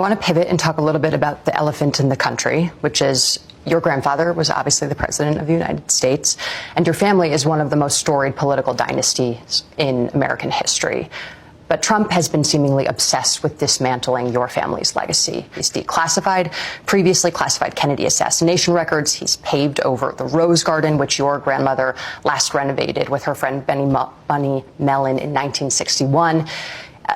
want to pivot and talk a little bit about the elephant in the country, which is your grandfather was obviously the president of the United States, and your family is one of the most storied political dynasties in American history. But Trump has been seemingly obsessed with dismantling your family's legacy. He's declassified previously classified Kennedy assassination records. He's paved over the Rose Garden, which your grandmother last renovated with her friend Bunny Mellon in 1961.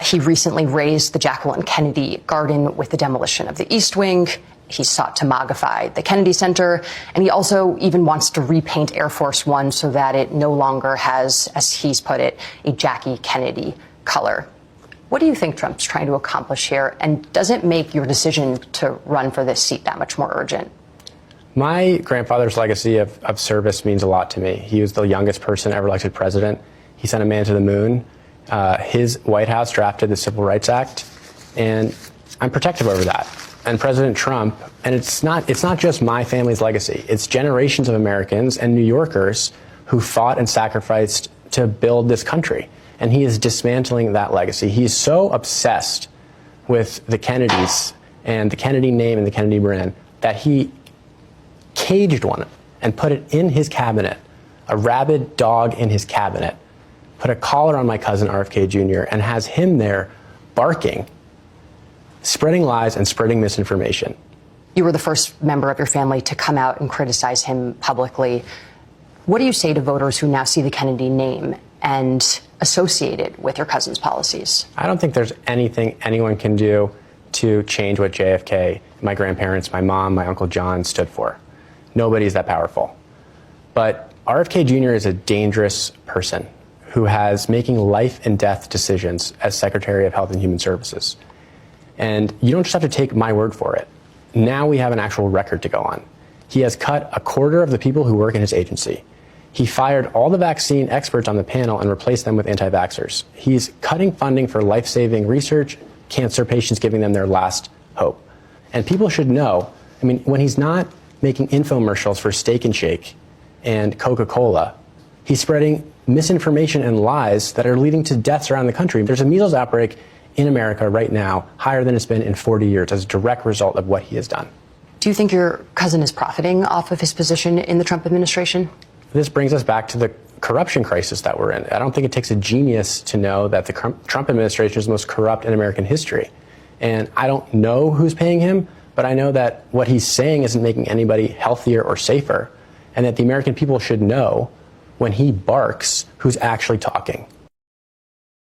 He recently razed the Jacqueline Kennedy Garden with the demolition of the East Wing. He sought to MAGAfy the Kennedy Center, and he also even wants to repaint Air Force One so that it no longer has, as he's put it, a Jackie Kennedy color. What do you think Trump's trying to accomplish here, and does it make your decision to run for this seat that much more urgent? My grandfather's legacy of service means a lot to me. He was the youngest person ever elected president. He sent a man to the moon. His White House drafted the Civil Rights Act, and I'm protective over that. And President Trump, and it's not just my family's legacy, it's generations of Americans and New Yorkers who fought and sacrificed to build this country. And he is dismantling that legacy. He's so obsessed with the Kennedys and the Kennedy name and the Kennedy brand that he caged one and put it in his cabinet, a rabid dog in his cabinet, put a collar on my cousin RFK Jr. and has him there barking, spreading lies and spreading misinformation. You were the first member of your family to come out and criticize him publicly. What do you say to voters who now see the Kennedy name and associate it with your cousin's policies? I don't think there's anything anyone can do to change what JFK, my grandparents, my mom, my Uncle John stood for. Nobody's that powerful. But RFK Jr. is a dangerous person who has making life and death decisions as Secretary of Health and Human Services. And you don't just have to take my word for it. Now we have an actual record to go on. He has cut a quarter of the people who work in his agency. He fired all the vaccine experts on the panel and replaced them with anti-vaxxers. He's cutting funding for life-saving research, cancer patients, giving them their last hope. And people should know, I mean, when he's not making infomercials for Steak and Shake and Coca-Cola, he's spreading misinformation and lies that are leading to deaths around the country. There's a measles outbreak in America right now, higher than it's been in 40 years as a direct result of what he has done. Do you think your cousin is profiting off of his position in the Trump administration? This brings us back to the corruption crisis that we're in. I don't think it takes a genius to know that the Trump administration is the most corrupt in American history. And I don't know who's paying him, but I know that what he's saying isn't making anybody healthier or safer, and that the American people should know when he barks who's actually talking.